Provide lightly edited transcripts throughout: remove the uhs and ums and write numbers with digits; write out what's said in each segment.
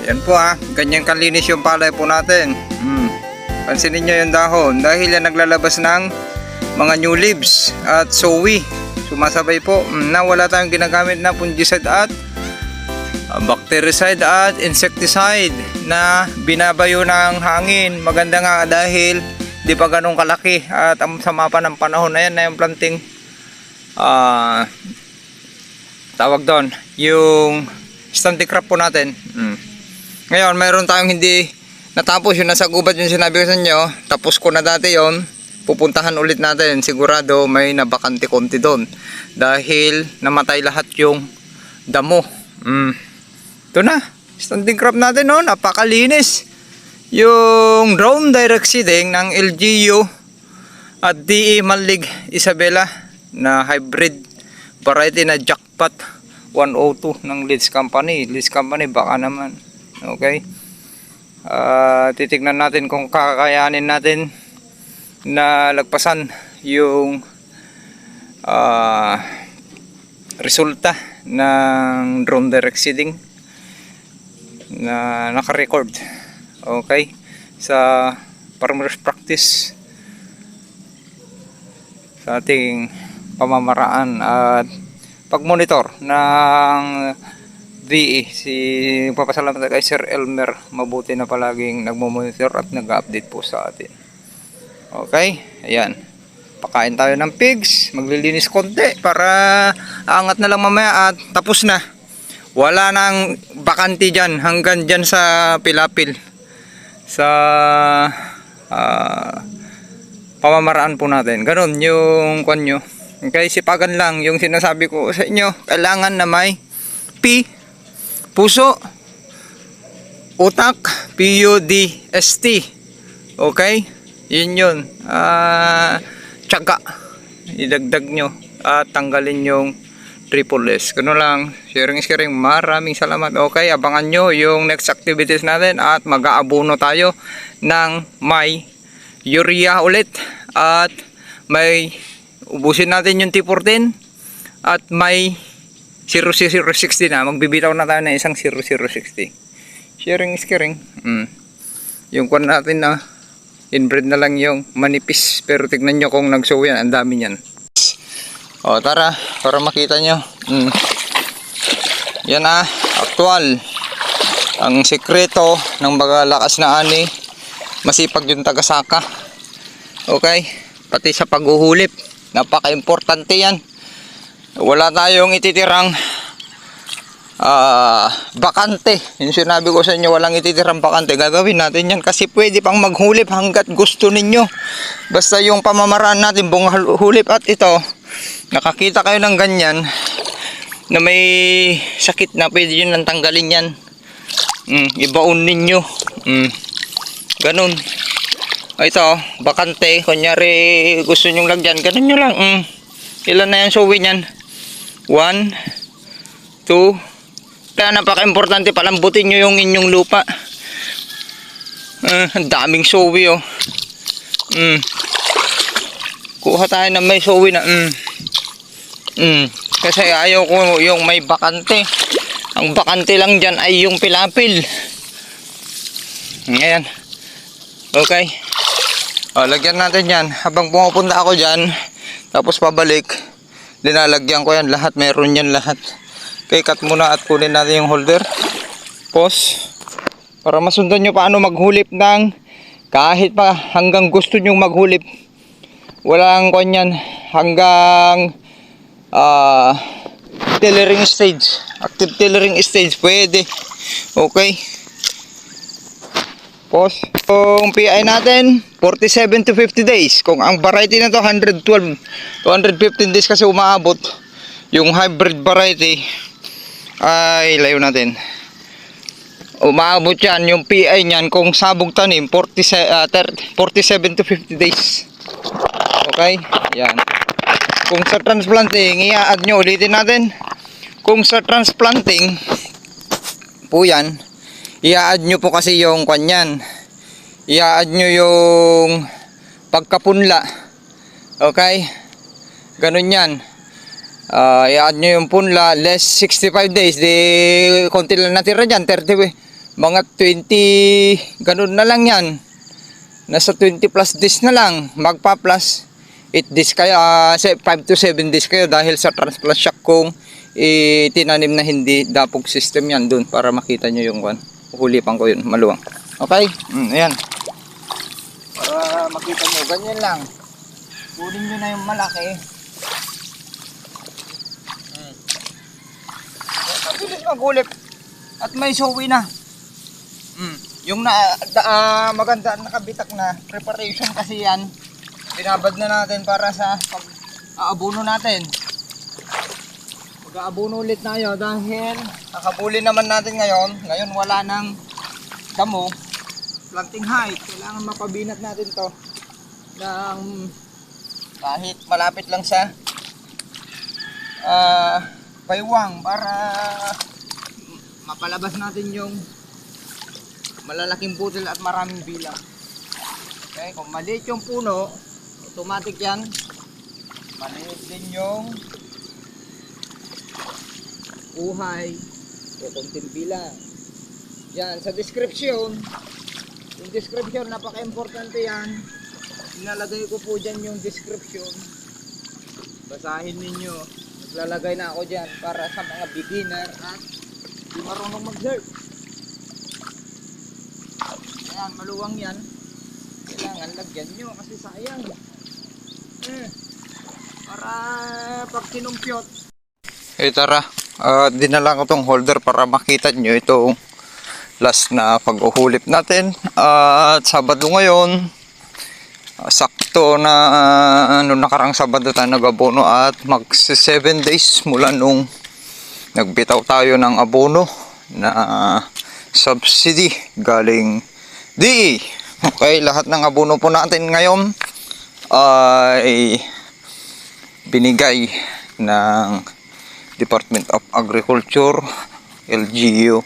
Yan po ganyan kalinis yung palay po natin. Pansinin nyo yung dahon dahil yan naglalabas ng mga new leaves at sowi. Sumasabay po na wala tayong ginagamit na fungicide at bactericide at insecticide na binabayo ng hangin. Maganda nga dahil di pa ganun kalaki at ang sama pa ng panahon na yan na yung planting tawag doon yung standing crop po natin. Ngayon mayroon tayong hindi natapos yung nasa gubat yung sinabi ko sa inyo. Tapos ko na dati yon. Pupuntahan ulit natin. Sigurado may nabakante konti doon dahil namatay lahat yung damo. Ito na standing crop natin, no? Napakalinis yung drone direct seeding ng LGU at DE Malig Isabela na hybrid variety na jackpot 102 ng Leeds Company. Leeds Company baka naman. Okay, titignan natin kung kakayanin natin na lagpasan yung resulta ng drone direct seeding na naka-record, okay, sa farmers practice sa ating pamamaraan at pag-monitor ng VE. Papasalamat kay Sir Elmer, mabuti na palaging nagmo-monitor at nag-update po sa atin. Okay, ayan, pakain tayo ng pigs, maglilinis konti para aangat na lang mamaya at tapos na. Wala nang bakante dyan hanggang dyan sa pilapil sa pamamaraan po natin. Ganon yung kanyo. Okay, sipagan lang yung sinasabi ko sa inyo. Kailangan na may puso, utak, PUDST. Okay? Yun. Tiyaga. Idagdag nyo at tanggalin yung triple S. Gano'n lang. Sharing. Maraming salamat. Okay, abangan nyo yung next activities natin at mag-aabono tayo ng may urea ulit at may ubusin natin yung T14 at may 0060 na. Magbibitaw na tayo ng isang 0060. Sharing. Yung kwan natin na inbred na lang yung manipis, pero tignan nyo kung nagsow yan, ang dami nyan. O tara, para makita nyo. Yan aktual. Ang sekreto ng magalakas na ani, masipag yung tagasaka. Okay, pati sa paghuhulip, napaka-importante yan. Wala tayong ititirang bakante. Yung sinabi ko sa inyo, walang ititirang bakante. Gagawin natin yan kasi pwede pang maghulip hanggat gusto ninyo. Basta yung pamamaraan natin buong hulip. At ito, nakakita kayo ng ganyan na may sakit na, pwede yun lang tanggalin yan. Ibaon ninyo. Ganun. Ito, bakante. Kunyari gusto nyong lagyan, ganun nyo lang. Ilan na yan suwi nyan? 1, 2. Kaya napaka-importante, palambutin nyo yung inyong lupa. Ang daming suwi, oh. Kuha tayo na may suwi na. Kasi ayaw ko yung may bakante. Ang bakante lang dyan ay yung pilapil. Ngayon. Okay. Lagyan natin yan. Habang pumupunta ako dyan, tapos pabalik, linalagyan ko yan lahat. Meron yan lahat. Okay, cut muna at kunin natin yung holder. Pause. Para masundan nyo paano maghulip ng kahit pa hanggang gusto nyo maghulip. Walang kanyan hanggang tillering stage. Active tillering stage. Pwede. Okay. Pause. Kung PI natin, 47 to 50 days. Kung ang variety na to 112 to 115 days kasi umaabot. Yung hybrid variety ay layo natin. Umaabot yan yung PI nyan kung sabog tanim 47 to 50 days. Okay, yan. Kung sa transplanting, i-add nyo, ulitin natin. Kung sa transplanting po yan, i-add nyo po kasi yung kanyan, i-add nyo yung pagkapunla. Okay, ganun yan. I-add nyo yung punla, less 65 days, di konti lang natira dyan, 30 mga 20 ganun na lang yan, nasa 20 plus days na lang, magpa plus 8 days kayo, 5 to 7 days kayo dahil sa transplant shock kung tinanim na hindi dapog system yan dun para makita nyo yung one. Hulipan ko yun, maluwang. Okay, ayan. Para makita nyo, ganyan lang. Kunin nyo na yung malaki. Mabilis magulip at may suwi na. Yung maganda nakabitak na preparation kasi yan, binabad na natin para sa pag-aabuno natin. Mag-aabuno ulit tayo dahil nakabuli naman natin ngayon wala nang damo, planting height, kailangan mapabinat natin to ng kahit malapit lang sa baywang para mapalabas natin yung malalaking butil at maraming bilang. Okay, kung maliit yung puno, automatic yan. Maliit din yung uhay o konting bilang. Yan, sa description, yung description, napaka-importante yan. Inalagay ko po dyan yung description. Basahin ninyo. Naglalagay na ako dyan para sa mga beginner at di marunong mag-search. Ayan, maluwang yan. Kailangan lagyan nyo kasi sayang. Para pag kinumpyot. Tara. Dinala ko tong holder para makita nyo itong last na pag-uhulip natin. At Sabado ngayon. Sakto na nakarang Sabado tayo nag-abono at mag 7 days mula nung nagbitaw tayo ng abono na subsidy galing DE. Okay, lahat ng abono po natin ngayon ay binigay ng Department of Agriculture, LGU,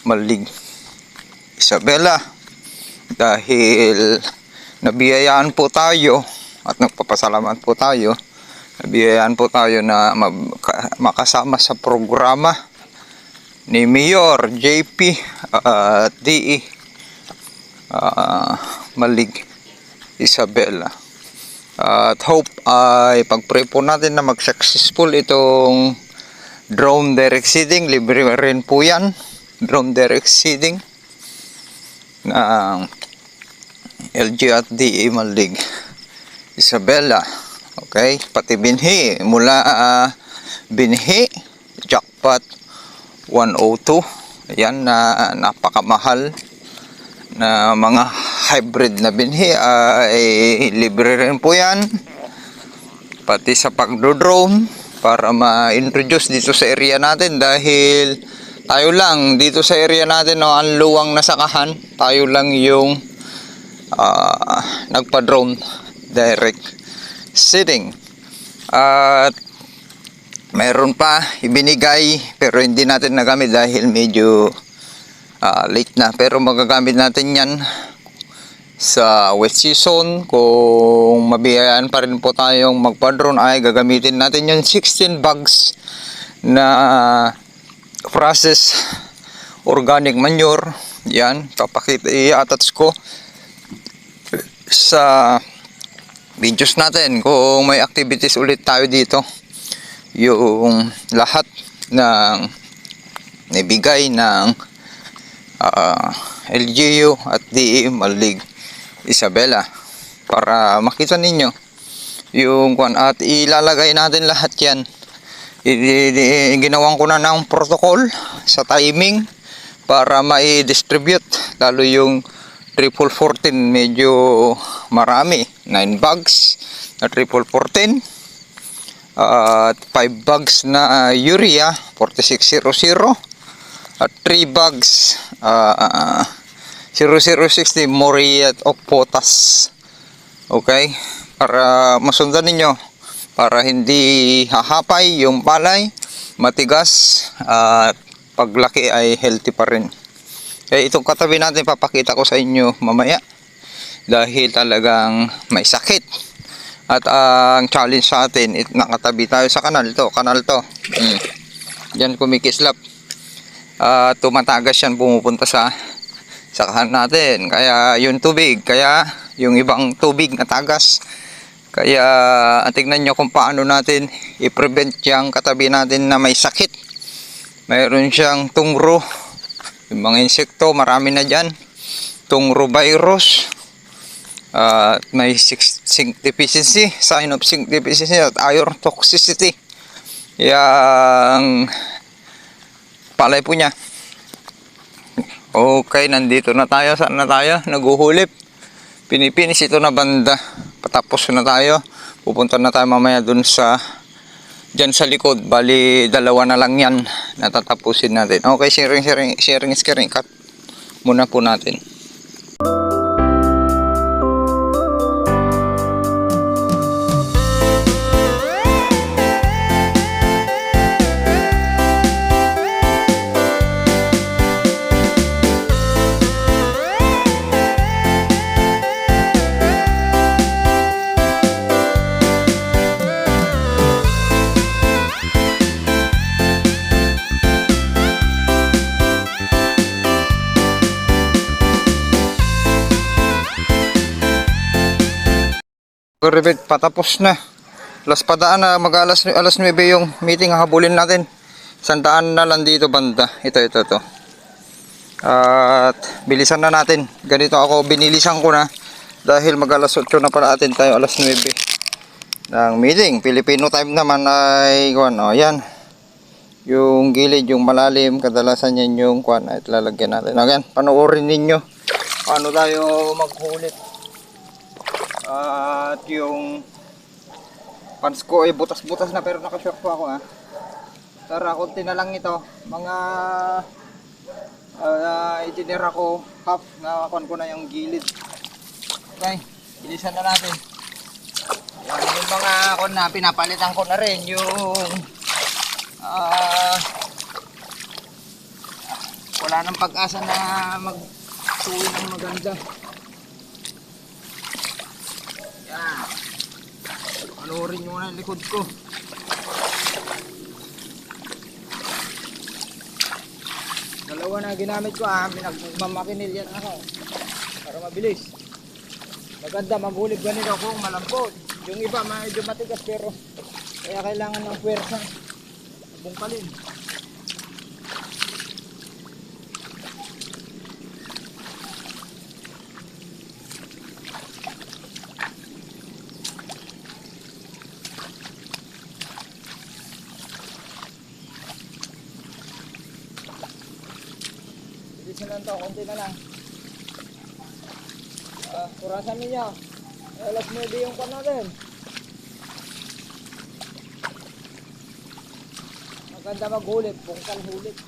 Malig, Isabela, dahil nabiyayaan po tayo at nagpapasalamat po tayo. Nabiyayaan po tayo na makasama sa programa ni Mayor JP at DE Malig, Isabela. At hope ay pag-pray po natin na mag-successful itong drone direct seeding. Libre rin po yan, drone direct seeding ng LG at DE Malig, Isabela. Okay, pati binhi mula binhi jackpot 102. Ayan, na napakamahal na mga hybrid na binhi ay libre rin po yan, pati sa pagdodrone para ma-introduce dito sa area natin dahil tayo lang dito sa area natin, no, ang luwang na sakahan, tayo lang yung nagpa-drone direct seeding. At mayroon pa ibinigay pero hindi natin nagamit dahil medyo late na, pero magagamit natin yan sa wet season. Kung mabiyayaan pa rin po tayong magpa-drone ay gagamitin natin yung 16 bags na process organic manure. Yan, papakita, i-attach ko sa videos natin kung may activities ulit tayo dito, yung lahat ng nabigay ng LGU at DE Malig, Isabela, para makita ninyo yung kwan, at ilalagay natin lahat yan. Ginawan ko na ng protocol sa timing para mai-distribute, lalo yung triple 14 medyo marami, 9 bags na triple 14 at 5 bags na urea 4600 at 3 bags 0060 muriate of potas. Okay, para masundan ninyo, para hindi hahapay yung palay, matigas, at paglaki ay healthy pa rin. Kaya itong katabi natin papakita ko sa inyo mamaya dahil talagang may sakit. At ang challenge sa atin, nakatabi tayo sa kanal to. Yan kumikislap. tumatagas yan, pumupunta sa sakahan natin. Kaya yung tubig, kaya yung ibang tubig na tagas. Kaya tignan nyo kung paano natin i-prevent yung katabi natin na may sakit. Mayroon siyang tungro. Yung mga insekto, marami na dyan. Tungro virus. At may zinc deficiency, sign of zinc deficiency at iron toxicity. Yang palay po niya. Okay, nandito na tayo. Saan na tayo? Naguhulip. Pinipinis ito na banda. Patapos na tayo. Pupunta na tayo mamaya dun sa dyan sa likod. Bali, dalawa na lang yan. Natatapusin natin. Okay, sharing is caring. Cut muna po natin. Revet, patapos na. Las padaan na alas 9 yung meeting, habulin natin. Sandaan na lang dito banda. Ito. At bilisan na natin. Ganito ako, binilisan ko na. Dahil alas 8 na pala atin tayo, alas 9 ng meeting. Filipino time naman ay yan. Yung gilid, yung malalim, kadalasan yan yung at lalagyan natin. Again, panoorin ninyo paano tayo maghulit. At yung pants ko ay butas-butas na, pero nakashort po ako Tara, konti na lang ito. Mga itinira ko half, nakakuan ko na yung gilid. Okay, bilisan na natin. Yan, yung mga pinapalitan ko na rin yung wala nang pag-asa na magsuwi ng maganda. Yan. Panoorin nyo na yung likod ko. Dalawa na ginamit ko Pinagmamakinil yan ako para mabilis. Maganda maghulib ganito kung malambot. Yung iba medyo matigas, pero kaya kailangan ng puwersa. Bungkalin. Bilisan lang to, konti na lang. Kurasan ninyo. Alas 9 yung pan natin. Maganda maghulit, bungkal hulit.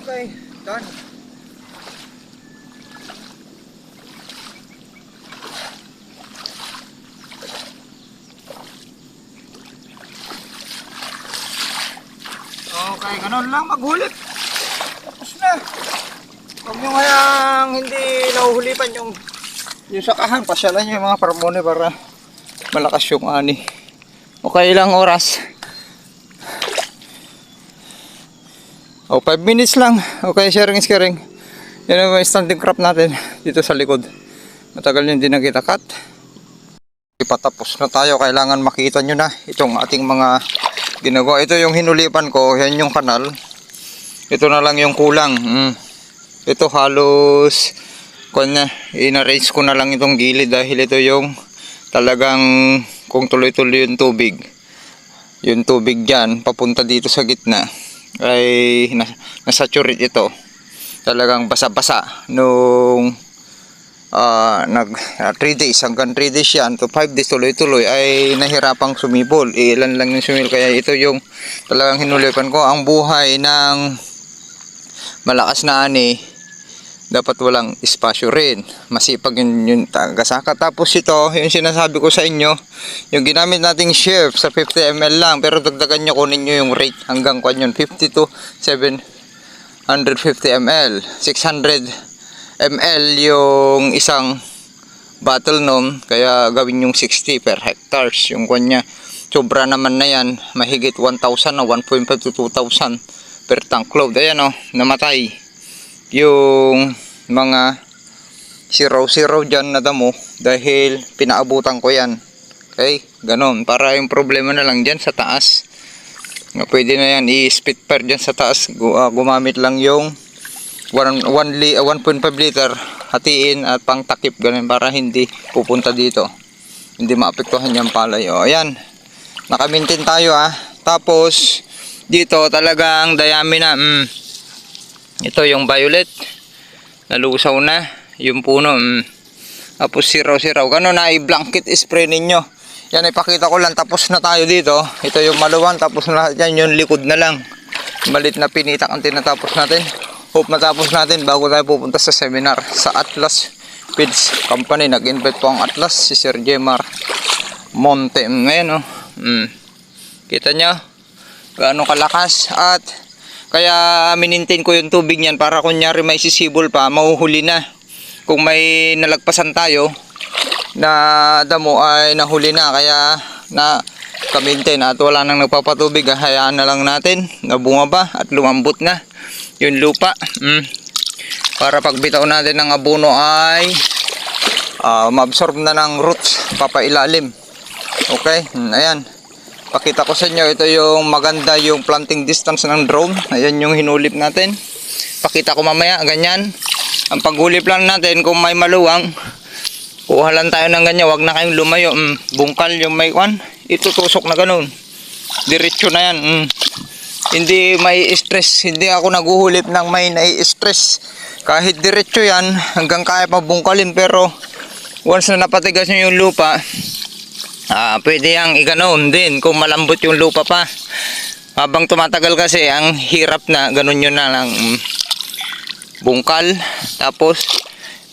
Okay, done. Okay, ganun lang maghulip. Tapos na. Huwag nyo kayang hindi nahuhulipan yung sakahan. Pasyalan nyo yung mga parmone para malakas yung ani. Okay, ilang oras? O, 5 minutes lang. Okay, sharing is caring. Yan ang standing crop natin dito sa likod. Matagal nyo hindi nakita cut. Ipatapos na tayo. Kailangan makita nyo na itong ating mga ginagawa. Ito yung hinulipan ko. Yan yung kanal. Ito na lang yung kulang. Ito halos in-arrange ko na lang itong gilid dahil ito yung talagang kung tuloy-tuloy yung tubig dyan papunta dito sa gitna ay nasaturate ito. Talagang basa-basa nung 3 days hanggang 3 days yan to 5 days tuloy-tuloy ay nahirapang sumibol. Ilan lang yung sumibol, kaya ito yung talagang hinulipan ko. Ang buhay ng malakas na ani dapat walang espasyo rin, masipag yung tagasaka. Tapos ito yung sinasabi ko sa inyo, yung ginamit nating chef sa 50 ml lang, pero dagdagan nyo, kunin nyo yung rate hanggang kwan yun 50 to 750 ml. 600 ml yung isang bottle nun, kaya gawin yung 60 per hectares yung kwan nya. Sobra naman na yan, mahigit 1,000 na 1.5 to 2,000 per tank load. Ayan o, namatay yung mga 0-0 dyan na damo dahil pinaabutan ko yan. Okay, ganon, para yung problema na lang dyan sa taas. Pwede na yan i-spit fire dyan sa taas. Gumamit lang yung 1.5 liter hatiin at pang takip, ganun, para hindi pupunta dito, hindi maapektuhan yung palay. O ayan, nakamintin tayo Tapos dito talagang dayami na. Ito yung violet, nalusaw na yung puno. Tapos siraw-siraw, gano'n na i-blanket spray ninyo. Yan, ipakita ko lang, tapos na tayo dito. Ito yung maluwan, tapos na yan yung likod na lang. Malit na pinitak ang tinatapos natin. Hope matapos natin bago tayo pupunta sa seminar sa Atlas Feeds Company. Nag-invite po ang Atlas, si Sir Jemar Monte. Ngayon kita nyo gaano kalakas, at kaya minintain ko yung tubig niyan para kunyari may sisibol pa, mahuhuli na. Kung may nalagpasan tayo na damo ay nahuli na, kaya na kamintain at wala nang nagpapatubig. Hayaan na lang natin na bumaba at lumambot na yung lupa. Para pagbitaw natin ng abono ay maabsorb na ng roots papailalim. Okay, ayan. Pakita ko sa inyo, ito yung maganda yung planting distance ng drone. Ayan yung hinulip natin. Pakita ko mamaya, ganyan. Ang paghulip lang natin, kung may maluwang, kuha lang tayo ng ganyan, wag na kayong lumayo. Bungkal yung may kwan, itutusok na ganun. Diretso na yan. Hindi may stress, hindi ako naguhulip ng may nai-stress. Kahit diretso yan, hanggang kaya pa bungkalin, pero once na napatigas nyo yung lupa, pwede yang iganoon din kung malambot yung lupa pa. Habang tumatagal kasi, ang hirap na, ganun yun na lang. Bungkal, tapos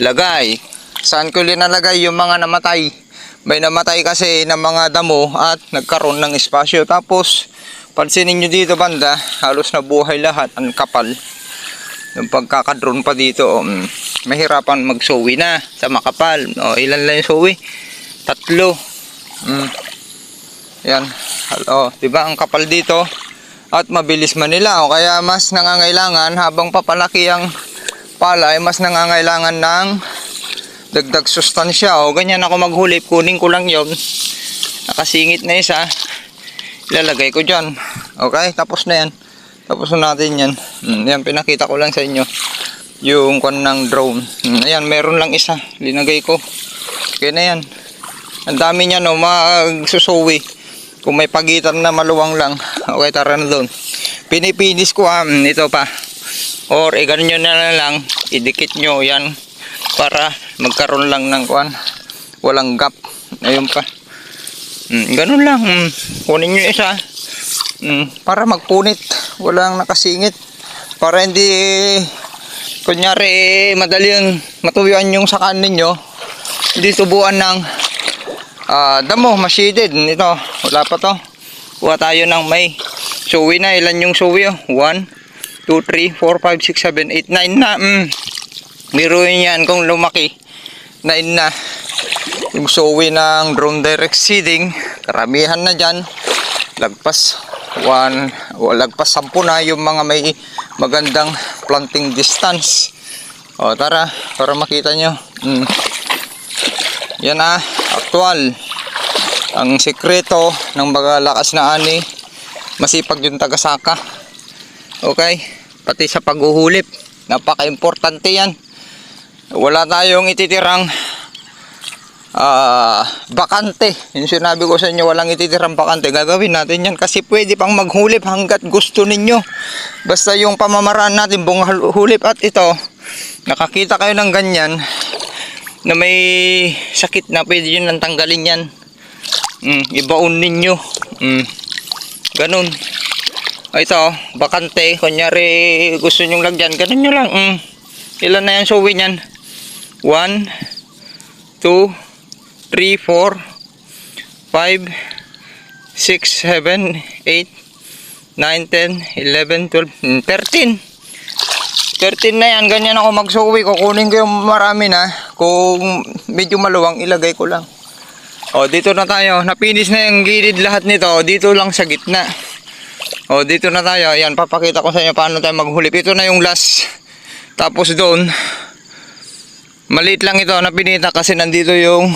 lagay. Saan ko linalagay yung mga namatay? May namatay kasi ng mga damo at nagkaroon ng espasyo. Tapos pansinin nyo dito banda, halos nabuhay lahat, ang kapal. Yung pagkakadrone pa dito, mahirapan magsuwi na sa makapal. Ilan lang yung suwi? 3. Yan. Diba ang kapal dito at mabilis manila, kaya mas nangangailangan habang papalaki ang palay, mas nangangailangan ng dagdag sustansya. Ganyan ako maghulip, kunin ko lang yon, nakasingit na isa, ilalagay ko dyan. Okay, tapos na yan, tapos na natin yan. Yan, pinakita ko lang sa inyo yung kwan ng drone. Ayan, meron lang isa, linagay ko. Okay na yan. Ang dami niya magsusuwi. Kung may pagitan na maluwang lang. Okay, tara na doon. Pinipinis ko ito pa. Or ganun nyo na lang. Idikit nyo yan. Para magkaroon lang ng kuan. Walang gap. Ayun pa. Ganun lang. Kunin nyo isa. Para magpunit. Walang nakasingit. para hindi kunyari madali yung matuyuan yung sakaan ninyo, hindi tubuan ng damo, masided. Ito, wala pa to. Kuha tayo ng may suwi na. Ilan yung suwi? 1, 2, 3, 4, 5, 6, 7, 8, 9 na. Biruin yan kung lumaki. 9 na. Yung suwi ng drone direct seeding, karamihan na dyan. Lagpas 1, o lagpas 10 na yung mga may magandang planting distance. O tara, para makita nyo. Yan actual. Ang sekreto ng magalakas na ani, masipag yung tagasaka. Okay? Pati sa paghuhulip, napaka-importante yan. Wala tayong ititirang bakante. Yung sinabi ko sa inyo, walang ititirang bakante. Gagawin natin yan kasi pwede pang maghulip hanggat gusto ninyo. Basta yung pamamaraan natin buong hulip. At ito, nakakita kayo ng ganyan na may sakit na, pwede yun nang tanggalin yan. Ibaon ninyo. Ganun. Ito, bakante. Kunyari gusto nyong lagyan, ganun nyo lang. Ilan na yan suwi nyan? 1, 2, 3, 4, 5, 6, 7, 8, 9, 10, 11, 12, 13. 13 na yan, ganyan ako magsuwi. Kukunin ko yung marami na. Kung medyo maluwang, ilagay ko lang. O, dito na tayo. Napinis na yung gilid lahat nito. Dito lang sa gitna. O, dito na tayo. Ayan, papakita ko sa inyo paano tayo maghulip. Ito na yung last. Tapos doon, maliit lang ito na pinita kasi nandito yung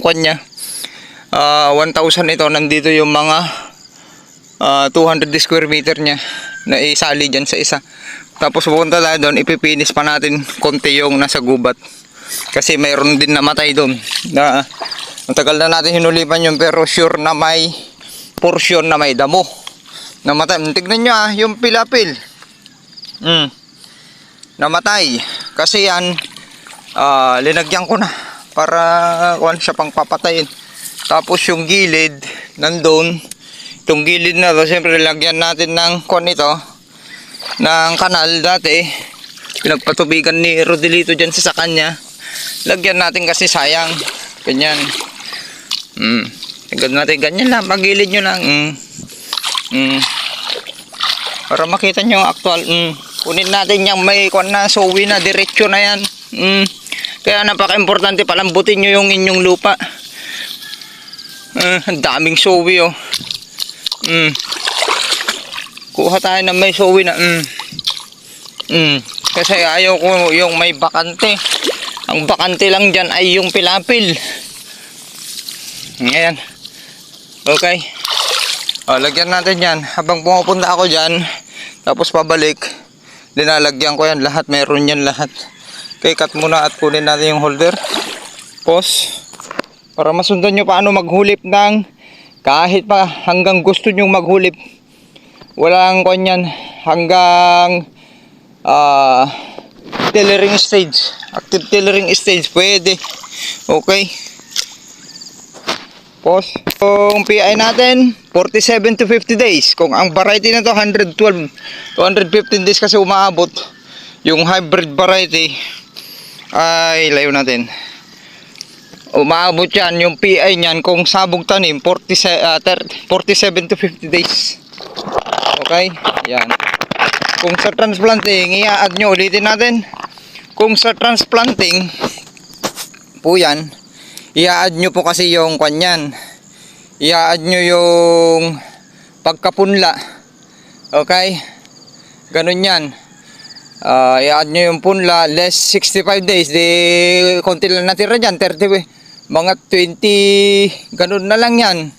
kanya. 1,000 ito. Nandito yung mga 200 square meter niya na isali dyan sa isa. Tapos pupunta tayo doon, ipipinis pa natin konti yung nasa gubat kasi mayroon din namatay doon na matagal na natin hinulipan yun, pero sure na may portion na may damo namatay. Tignan nyo yung pilapil namatay kasi yan linagyan ko na para kuwan siya pang papatayin. Tapos yung gilid nandun, itong gilid na to, siyempre lagyan natin ng kuwan ito, ng kanal. Dati pinagpatubigan ni Rodelito dyan sa kanya, lagyan natin kasi sayang. Ganyan. Tignan natin, ganyan lang, pagilid nyo lang. Para makita nyo actual. Kunin natin yung may kuwan na suwi na, diretso na yan. Kaya napaka-importante, palambutin nyo yung inyong lupa. Ang daming suwi kuha tayo ng may suwi na kasi ayaw ko yung may bakante. Ang bakante lang dyan ay yung pilapil. Ngayon, okay, lagyan natin yan habang pumapunta ako dyan. Tapos pabalik, dinalagyan ko yan lahat, meron yan lahat. Okay, cut muna at kunin natin yung holder. Pause para masundan nyo paano maghulip ng kahit pa hanggang gusto nyo maghulip. Walang kanyan hanggang tillering stage, active tillering stage, pwede. Okay, pause. Kung PI natin 47 to 50 days. Kung ang variety na to 112 to 115 days kasi umaabot. Yung hybrid variety ay layo natin, umaabot yan yung PI nyan kung sabog tanim 47 to 50 days. Okay, yan. Kung sa transplanting, i-add nyo, ulitin natin. Kung sa transplanting po yan, i-add nyo po kasi yung kanyan, i-add nyo yung pagkapunla. Okay, ganun yan. I-add nyo yung punla, less 65 days, di konti lang natira dyan, 30, mga 20, ganun na lang yan.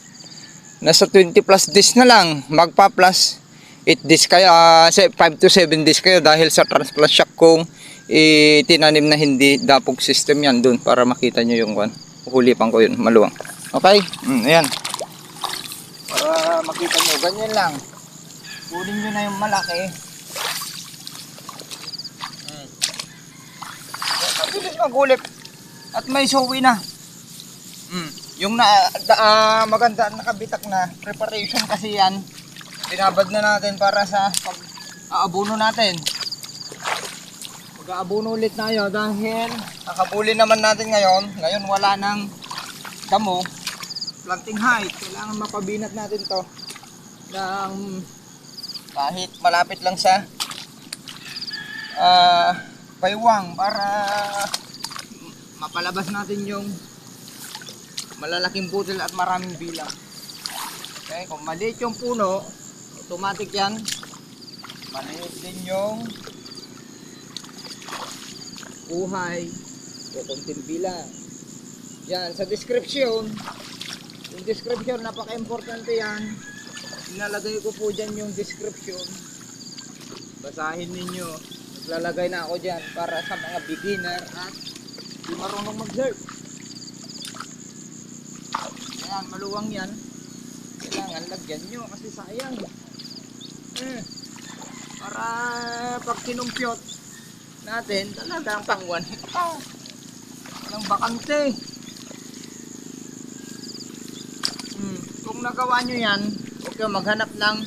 Nasa 20 plus days na lang, magpa plus 8 days kayo, 5 to 7 days kayo dahil sa transplant shock kung itinanim na hindi dapog system yan dun para makita nyo yung hulipan ko yun, maluwang. Okay, ayan. Para makita nyo, ganyan lang. Kunin nyo na yung malaki. Mabilis maghulip at may suwi na. Yung maganda nakabitak na preparation kasi yan. binabad na natin para sa pag-aabuno natin. Mag-aabuno ulit tayo dahil nakabuli naman natin ngayon. Ngayon wala nang damo. Planting height. Kailangan mapabinat natin to ng kahit malapit lang sa paywang para mapalabas natin yung malalaking butil at maraming bilang. Okay, kung maliit yung puno, automatic yan. Maliit din yung buhay o konting bilang. Yan, sa description, yung description, napaka-importante yan. Inalagay ko po dyan yung description. Basahin ninyo. Naglalagay na ako dyan para sa mga beginner at di marunong mag-search. Ayan, maluwang yan. Kailangan lagyan nyo kasi sayang. Para pag kinumpyot natin, talagang pang 1 hectare. Walang bakante. Kung nagawa nyo yan, huwag kayo maghanap ng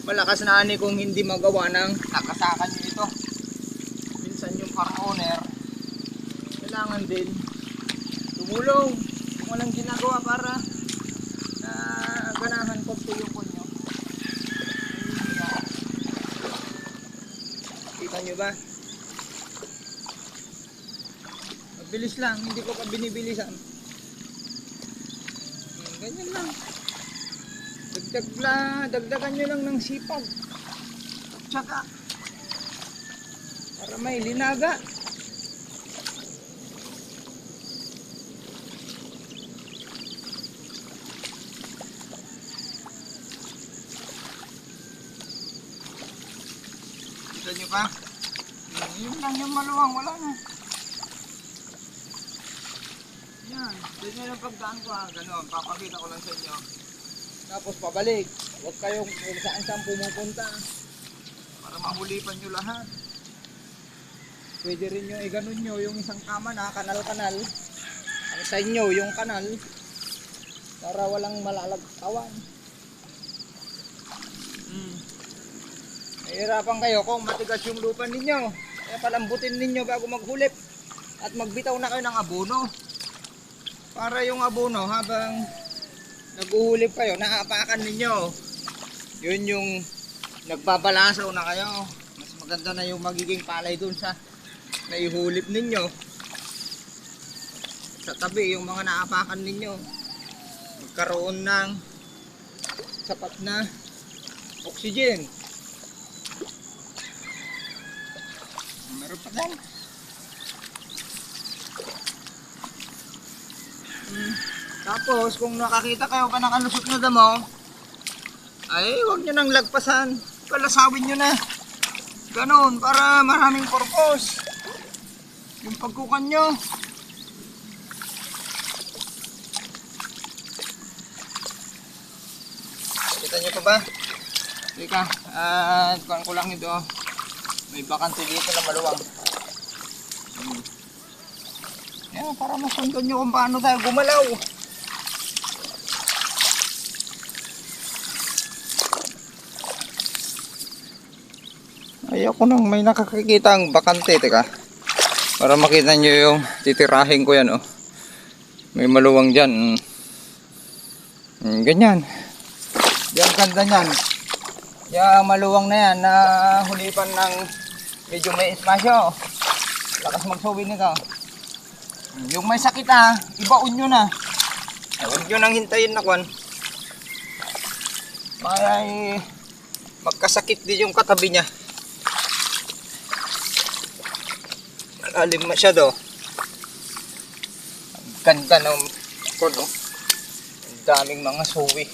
malakas na ani kung hindi magawa ng nakasakan nyo ito. Minsan yung farm owner, kailangan din tumulong kung walang ginagawa para ganahan ko tuyokon nyo. Kita nyo ba? Mabilis lang, hindi ko pa binibilisan. Ganyan lang. Dagdagan nyo lang ng sipag at saka para may linaga. Kita nyo pa? Yun lang yung maluwang, wala na. Yan, ganyan yung pagdaan ko ha, gano'n, papakita ko lang sa inyo. Tapos pabalik, huwag kayong kung saan pumupunta para mahulipan nyo lahat. Pwede rin nyo i-ganon nyo yung isang kama na kanal-kanal. Ang sa inyo yung kanal para walang malalagtawan. Mahirapan kayo kung matigas yung lupa ninyo. Kaya palambutin ninyo bago maghulip at magbitaw na kayo ng abono. Para yung abono habang naguhulip kayo, naapakan ninyo. Yun yung nagbabalasaw na kayo. Mas maganda na yung magiging palay dun sa naihulip ninyo. Sa tabi, yung mga naapakan ninyo, magkaroon ng sapat na oxygen. Meron pa lang. Tapos kung nakakita kayo pa ng kalusot na damo, ay huwag nyo nang lagpasan, palasawin nyo na. Ganon, para maraming purpose yung pagkukan nyo. Kita nyo pa ba? Teka, kuhan ko lang ito. May bakante dito na maluwang. Yan, para masundan nyo kung paano tayo gumalaw. Ayoko nang may nakakikita ang bakante. Teka, para makita nyo yung titirahin ko yan. Oh. May maluwang dyan. Ganyan. Yan, ganda nyan. Yung maluwang na yan na hulipan ng medyo may espasyo. Lakas magsuwi nito. Yung may sakit ibaon nyo na. Huwag nyo nang hintayin na kwan. May magkasakit din yung katabi niya. Malalim masyado. Ang ganda ng kono. Ang daming mga suwi.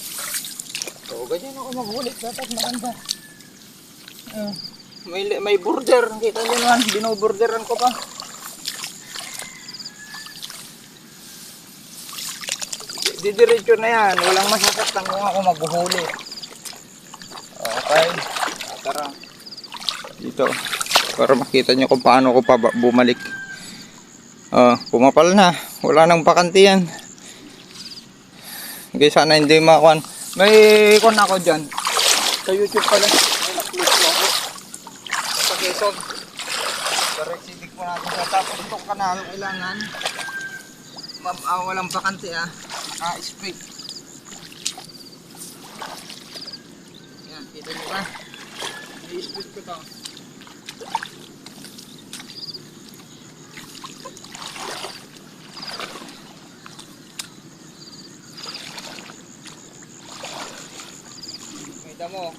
So, ganyan ako maghulit. Dapat maganda. May border. Kita nyo naman. Binoborderan ko pa. Didiretso na yan. Walang masasaktan kung ako maghuhuli. Okay. Tara. Dito. Para makita nyo kung paano ko pa bumalik. Pumapal na. Wala nang bakante yan. Okay, sana hindi makuhan. May kon ako dyan. Sa YouTube pala. May na-upload ko ako. Sa Quezon. Direct sinig po natin sa tapos itong kanal kailangan walang bakante spray. Yan, kita nyo ba? I-spray ko to. May damo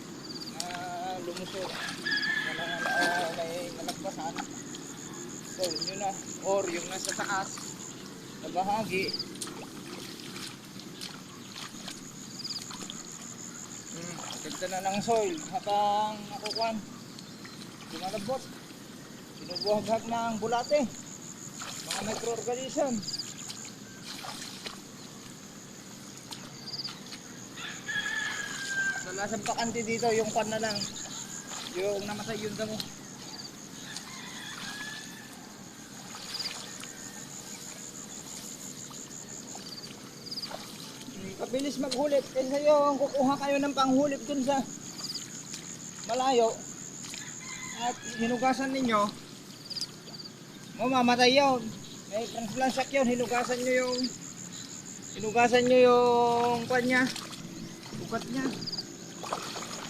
na lumusog. May malagpasan. So, yun na. Or yung nasa taas na bahagi. Ganda na ng soil habang nakukuhan. Lumalabot. Binubuhag-hag ng bulate. Mga microorganism. Sa lasang pakante dito, yung pan na lang. Yung namatay yung damo. Kabilis maghulip kasi yung kukuha kayo ng panghulip dun sa malayo at hinugasan ninyo mamamatay yun. May transplansak yun, hinugasan nyo yung kanya ugat nya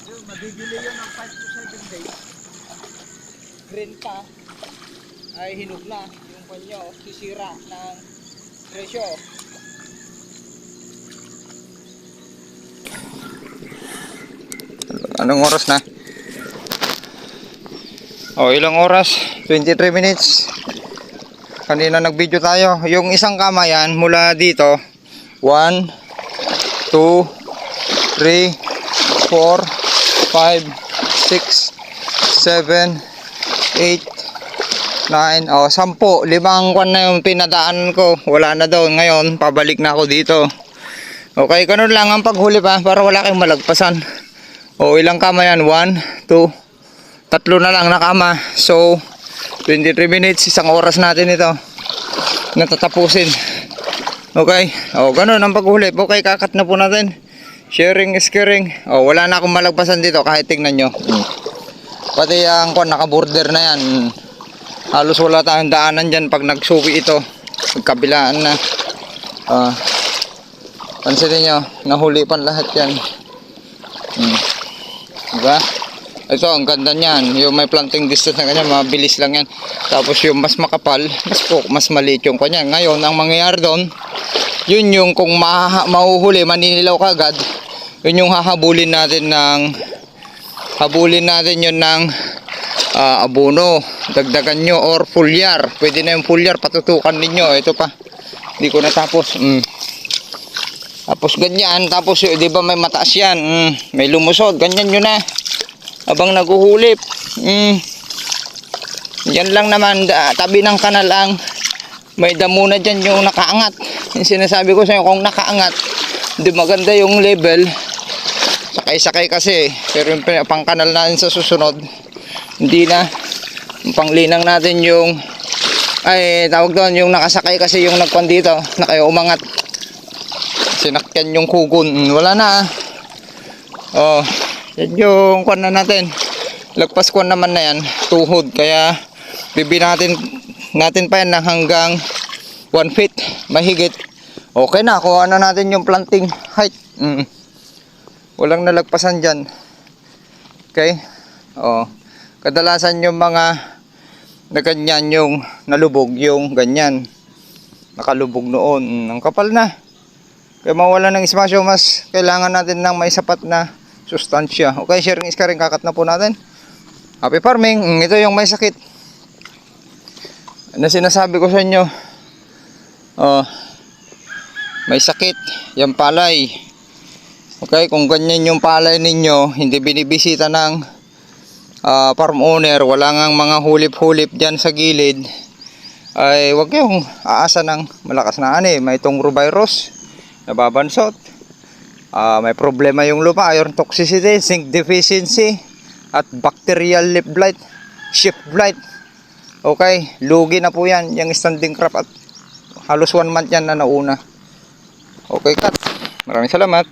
yun, mabibili yun ng 5 to 7 days. Green pa ay hinug na yung kanya, sisira ng presyo. Anong oras na? Ilang oras? 23 minutes. Kanina nag-video tayo. Yung isang kama yan, mula dito, 1, 2, 3, 4, 5, 6, 7, 8, 9, 10. Limang kwan na yung pinadaanan ko. Wala na daw. Ngayon, pabalik na ako dito. Okay, ganun lang ang paghuli pa para wala kayong malagpasan. Ilang kama yan? 1, 2, 3 na lang na kama. So, 23 minutes, isang oras natin ito natatapusin. Okay, ganun ang paghuli. Okay, kakat na po natin. Sharing is caring. Wala na akong malagpasan dito kahit tingnan nyo. Pati ang naka-border na yan. Halos wala tayong daanan dyan pag nagsuwi ito. Magkabilaan na. Pansinin nyo, nahuli pan lahat yan. Diba? Ito, ang ganda niyan. Yung may planting distance na ganyan, mabilis lang yan. Tapos yung mas makapal, mas maliit yung kanya. Ngayon, ang mangyayari doon, yun yung kung mahuhuli, maninilaw ka agad, yun yung habulin natin yun ng abono. Dagdagan nyo or foliar. Pwede na yung foliar, patutukan ninyo. Ito pa, hindi ko natapos. Tapos ganyan, tapos di ba may mataas yan, may lumusod, ganyan yun na. Abang naguhulip. Yan lang naman, tabi ng kanal ang may damo na dyan yung nakaangat. Yung sinasabi ko sa inyo, kung nakaangat, di maganda yung level. Sakay-sakay kasi, pero yung pang kanal natin sa susunod, hindi na. Panglinang natin yung, tawag doon, yung nakasakay kasi yung nagpan dito, na kayo umangat. Sinakyan yung kugon, wala na. Yan yung kwan na natin. Lagpas kwan naman na yan, tuhod. Kaya bibi natin pa yan ng hanggang 1 feet mahigit. Okay na, kuha na natin yung planting height. Walang nalagpasan dyan. Okay. Kadalasan yung mga na ganyan yung nalubog, yung ganyan nakalubog noon. Ang kapal na. Kaya mawala ng espasyo, mas kailangan natin ng may sapat na sustansya. Okay, sharing is caring, kakat na po natin. Happy farming. Ito yung may sakit na sinasabi ko sa inyo. May sakit yung palay. Okay, kung ganyan yung palay ninyo, hindi binibisita ng farm owner, wala ngang mga hulip-hulip dyan sa gilid, ay wag yung aasa ng malakas na ani. May tungro virus, nababansot, may problema yung lupa, iron toxicity, zinc deficiency, at bacterial leaf blight, shift blight. Okay, lugi na po yan, yung standing crop, at halos 1 month yan na nauna. Okay, cut. Maraming salamat.